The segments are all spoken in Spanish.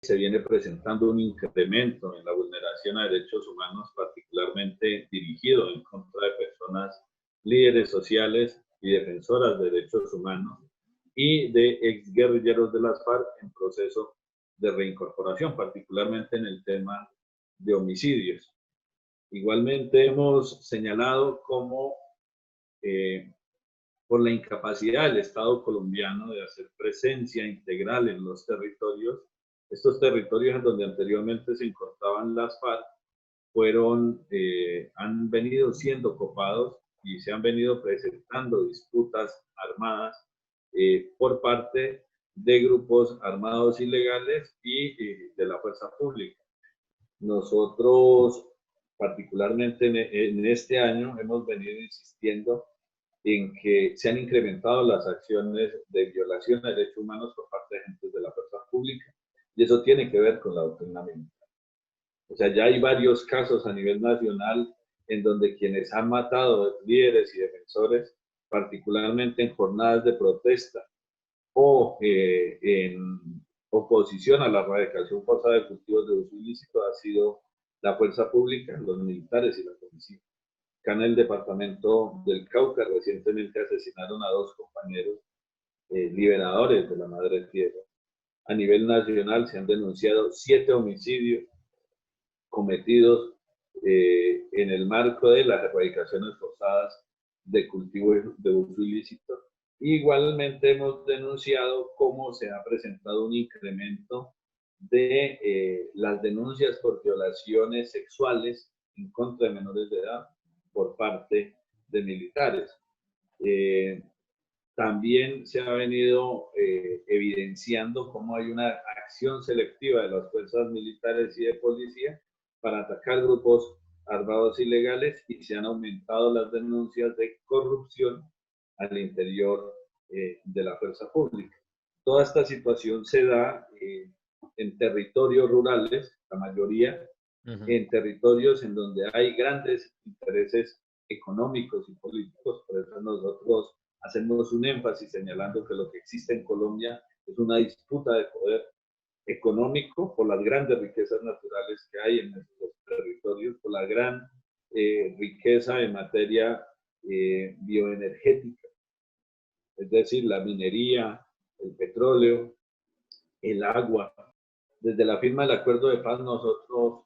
se viene presentando un incremento en la vulneración a derechos humanos, particularmente dirigido en contra de personas líderes sociales y defensoras de derechos humanos y de exguerrilleros de las FARC en proceso de reincorporación, particularmente en el tema de homicidios. Igualmente hemos señalado cómo por la incapacidad del Estado colombiano de hacer presencia integral en los territorios, estos territorios en donde anteriormente se encontraban las FARC han venido siendo copados y se han venido presentando disputas armadas por parte de grupos armados ilegales y de la fuerza pública. Nosotros, particularmente en este año, hemos venido insistiendo en que se han incrementado las acciones de violación de derechos humanos por parte de agentes de la fuerza pública, y eso tiene que ver con la doctrina militar. O sea, ya hay varios casos a nivel nacional en donde quienes han matado líderes y defensores, particularmente en jornadas de protesta o en oposición a la erradicación forzada de cultivos de uso ilícito, ha sido la fuerza pública, los militares y la policía. Acá en el departamento del Cauca recientemente asesinaron a 2 compañeros liberadores de la madre tierra. A nivel nacional se han denunciado 7 homicidios cometidos en el marco de las erradicaciones forzadas de cultivos de uso ilícito. Igualmente hemos denunciado cómo se ha presentado un incremento de las denuncias por violaciones sexuales en contra de menores de edad por parte de militares. También se ha venido evidenciando cómo hay una acción selectiva de las fuerzas militares y de policía para atacar grupos armados ilegales, y se han aumentado las denuncias de corrupción al interior de la fuerza pública. Toda esta situación se da en territorios rurales, la mayoría, en territorios en donde hay grandes intereses económicos y políticos. Por eso nosotros hacemos un énfasis señalando que lo que existe en Colombia es una disputa de poder económico por las grandes riquezas naturales que hay en nuestros territorios, por la gran riqueza en materia bioenergética, es decir, la minería, el petróleo, el agua. Desde la firma del acuerdo de paz nosotros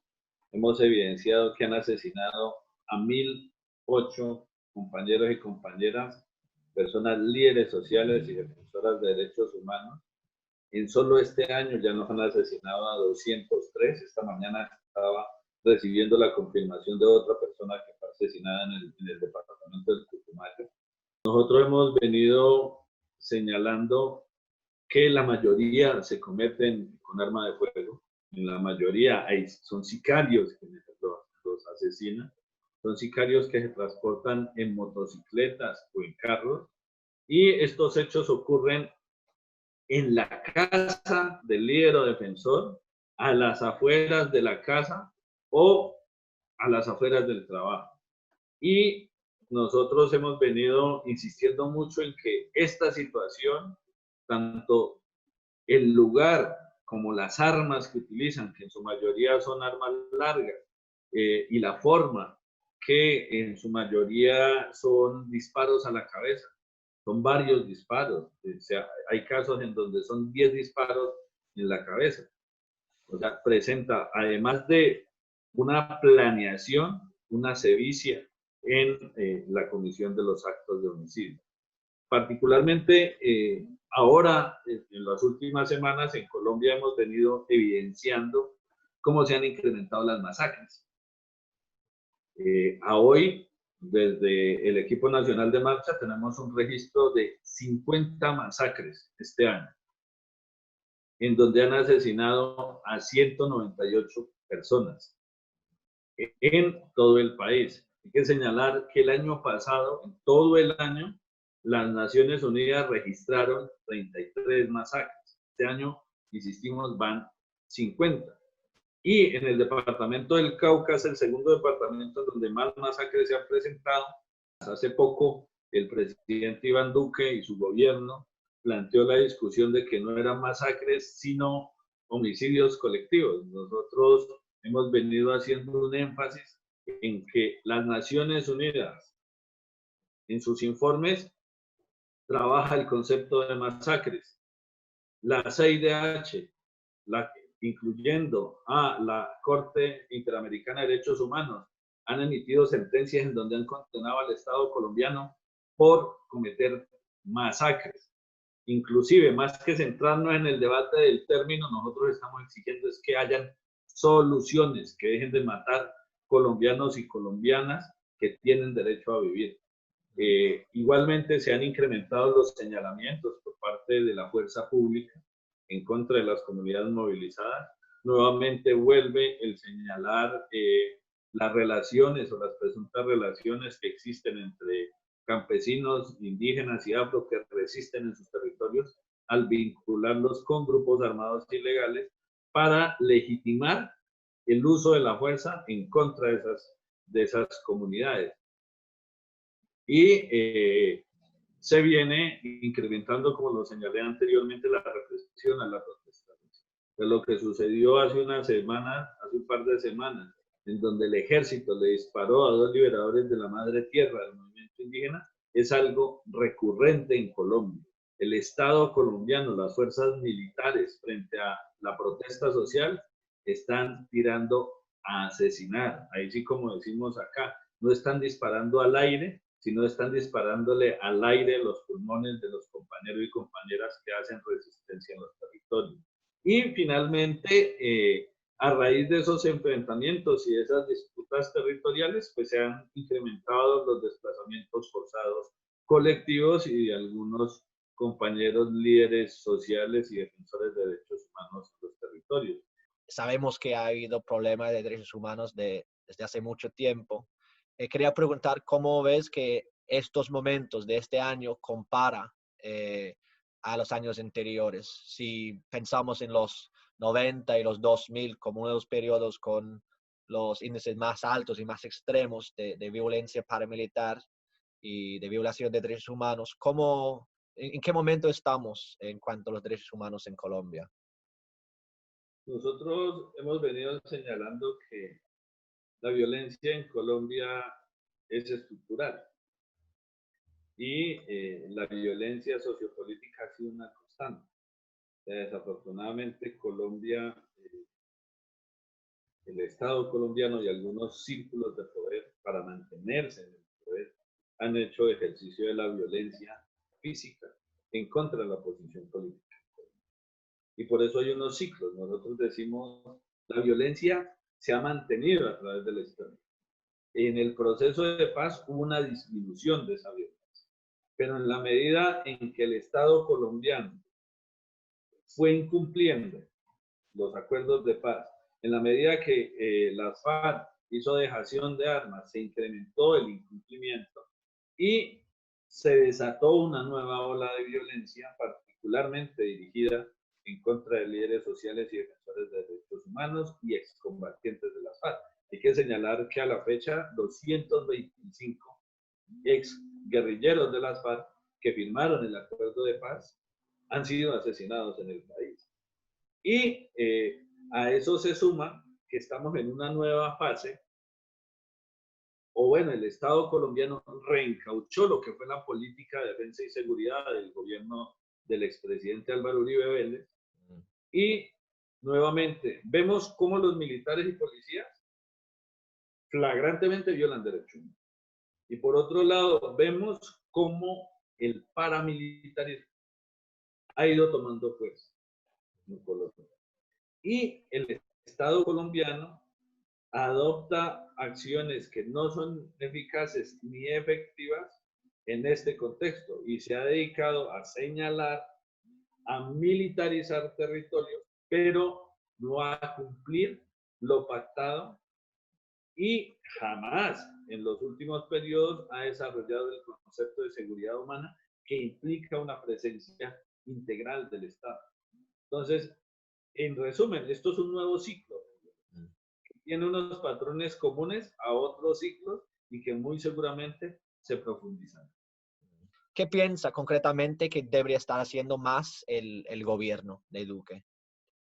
hemos evidenciado que han asesinado a 1.008 compañeros y compañeras, personas líderes sociales y defensoras de derechos humanos. En solo este año ya nos han asesinado a 203. Esta mañana estaba recibiendo la confirmación de otra persona que fue asesinada en el departamento del Putumayo. Nosotros hemos venido señalando que la mayoría se cometen con arma de fuego. En la mayoría son sicarios que los asesinan. Son sicarios que se transportan en motocicletas o en carros. Y estos hechos ocurren en la casa del líder o defensor, a las afueras de la casa o a las afueras del trabajo. Y nosotros hemos venido insistiendo mucho en que esta situación, tanto el lugar como las armas que utilizan, que en su mayoría son armas largas, y la forma, que en su mayoría son disparos a la cabeza, son varios disparos. O sea, hay casos en donde son 10 disparos en la cabeza. O sea, presenta, además de una planeación, una sevicia en la comisión de los actos de homicidio. Particularmente ahora, en las últimas semanas, en Colombia hemos venido evidenciando cómo se han incrementado las masacres. A hoy, desde el Equipo Nacional de Marcha, tenemos un registro de 50 masacres este año, en donde han asesinado a 198 personas en todo el país. Hay que señalar que el año pasado, en todo el año, las Naciones Unidas registraron 33 masacres. Este año, insistimos, van 50. Y en el departamento del Cauca es el segundo departamento donde más masacres se han presentado. Hace poco, el presidente Iván Duque y su gobierno planteó la discusión de que no eran masacres, sino homicidios colectivos. Nosotros hemos venido haciendo un énfasis en que las Naciones Unidas, en sus informes, trabaja el concepto de masacres. La CIDH, incluyendo a la Corte Interamericana de Derechos Humanos, han emitido sentencias en donde han condenado al Estado colombiano por cometer masacres. Inclusive, más que centrarnos en el debate del término, nosotros estamos exigiendo es que hayan soluciones, que dejen de matar colombianos y colombianas que tienen derecho a vivir. Igualmente se han incrementado los señalamientos por parte de la fuerza pública en contra de las comunidades movilizadas. Nuevamente vuelve el señalar las relaciones o las presuntas relaciones que existen entre campesinos, indígenas y afro que resisten en sus territorios al vincularlos con grupos armados ilegales para legitimar el uso de la fuerza en contra de esas comunidades. Y se viene incrementando, como lo señalé anteriormente, la represión a la protesta. De lo que sucedió hace una semana, hace un par de semanas, en donde el ejército le disparó a 2 liberadores de la madre tierra del movimiento indígena, es algo recurrente en Colombia. El Estado colombiano, las fuerzas militares frente a la protesta social, están tirando a asesinar. Ahí sí, como decimos acá, no están disparando al aire, sino están disparándole al aire los pulmones de los compañeros y compañeras que hacen resistencia en los territorios. Y finalmente, a raíz de esos enfrentamientos y de esas disputas territoriales, pues se han incrementado los desplazamientos forzados colectivos y de algunos compañeros líderes sociales y defensores de derechos humanos en los territorios. Sabemos que ha habido problemas de derechos humanos desde hace mucho tiempo. Quería preguntar cómo ves que estos momentos de este año compara a los años anteriores. Si pensamos en los 90 y los 2000 como uno de los periodos con los índices más altos y más extremos de violencia paramilitar y de violación de derechos humanos, ¿en qué momento estamos en cuanto a los derechos humanos en Colombia? Nosotros hemos venido señalando que la violencia en Colombia es estructural y la violencia sociopolítica ha sido una constante. Desafortunadamente, Colombia, el Estado colombiano y algunos círculos de poder, para mantenerse en el poder, han hecho ejercicio de la violencia física en contra de la oposición política. Y por eso hay unos ciclos. Nosotros decimos, la violencia se ha mantenido a través de la historia. En el proceso de paz hubo una disminución de esa violencia. Pero en la medida en que el Estado colombiano fue incumpliendo los acuerdos de paz, en la medida que las FARC hizo dejación de armas, se incrementó el incumplimiento y se desató una nueva ola de violencia, particularmente dirigida en contra de líderes sociales y defensores de derechos humanos y excombatientes de las FARC. Hay que señalar que a la fecha 225 ex guerrilleros de las FARC que firmaron el acuerdo de paz han sido asesinados en el país. Y a eso se suma que estamos en una nueva fase, o bueno, el Estado colombiano reencauchó lo que fue la política de defensa y seguridad del gobierno del expresidente Álvaro Uribe Vélez, y nuevamente vemos cómo los militares y policías flagrantemente violan derechos humanos. Y por otro lado, vemos cómo el paramilitarismo ha ido tomando fuerza en Colombia. Y el Estado colombiano adopta acciones que no son eficaces ni efectivas en este contexto y se ha dedicado a señalar, a militarizar territorios, pero no a cumplir lo pactado y jamás en los últimos periodos ha desarrollado el concepto de seguridad humana que implica una presencia integral del Estado. Entonces, en resumen, esto es un nuevo ciclo que tiene unos patrones comunes a otros ciclos y que muy seguramente se profundizan. ¿Qué piensa concretamente que debería estar haciendo más el gobierno de Duque?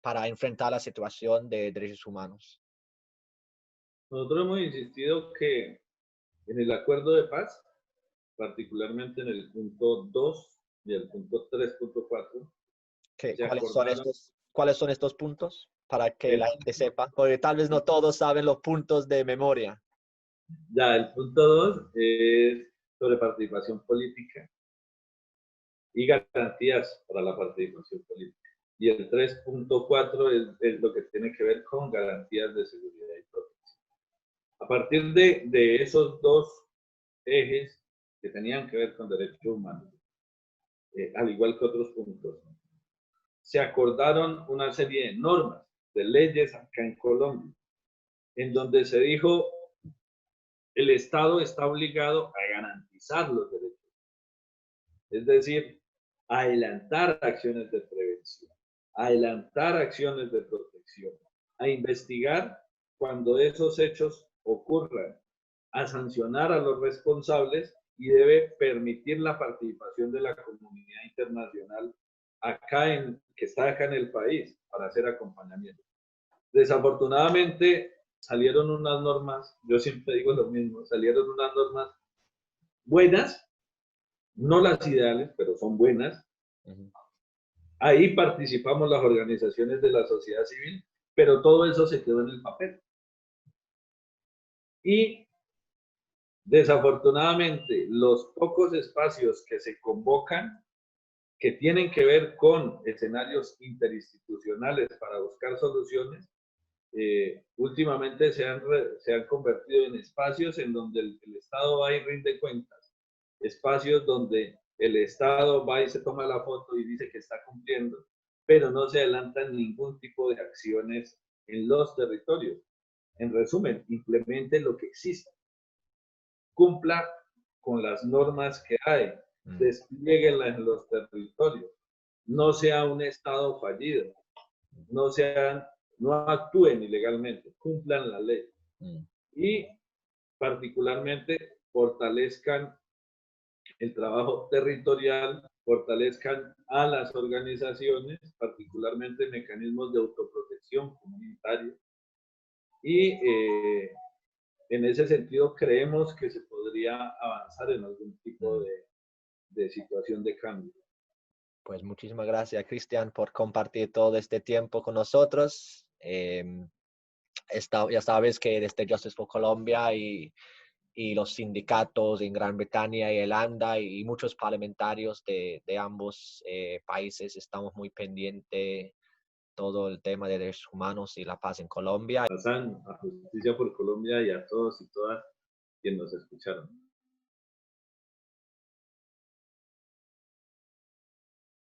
para enfrentar la situación de derechos humanos? Nosotros hemos insistido que en el acuerdo de paz, particularmente en el punto 2 y el punto 3.4, se acordaron ¿Cuáles son estos puntos? Para que el, la gente sepa, porque tal vez no todos saben los puntos de memoria. ya el punto 2 es sobre participación política y garantías para la participación política. Y el 3.4 es lo que tiene que ver con garantías de seguridad y protección. A partir de esos dos ejes que tenían que ver con derechos humanos, al igual que otros puntos, se acordaron una serie de normas, de leyes acá en Colombia, en donde se dijo el Estado está obligado a garantizar los derechos, es decir, adelantar acciones de prevención, adelantar acciones de protección, a investigar cuando esos hechos ocurran, a sancionar a los responsables y debe permitir la participación de la comunidad internacional que está acá en el país para hacer acompañamiento. Desafortunadamente salieron unas normas, yo siempre digo lo mismo, salieron unas normas buenas, no las ideales, pero son buenas. Ahí participamos las organizaciones de la sociedad civil, pero todo eso se quedó en el papel. Y desafortunadamente, los pocos espacios que se convocan, que tienen que ver con escenarios interinstitucionales para buscar soluciones, últimamente se han convertido en espacios en donde el Estado va y rinde cuentas, espacios donde el Estado va y se toma la foto y dice que está cumpliendo, pero no se adelantan ningún tipo de acciones en los territorios. En resumen, implemente lo que existe, cumpla con las normas que hay, desplieguenla en los territorios, no sea un Estado fallido, no actúen ilegalmente, cumplan la ley y particularmente fortalezcan el trabajo territorial, fortalezcan a las organizaciones, particularmente mecanismos de autoprotección comunitaria y en ese sentido creemos que se podría avanzar en algún tipo de situación de cambio. Pues muchísimas gracias, Cristian, por compartir todo este tiempo con nosotros. Ya sabes que desde Justice for Colombia y los sindicatos en Gran Bretaña y Irlanda y muchos parlamentarios de ambos países estamos muy pendientes todo el tema de derechos humanos y la paz en Colombia. A Justicia por Colombia y a todos y todas quienes nos escucharon.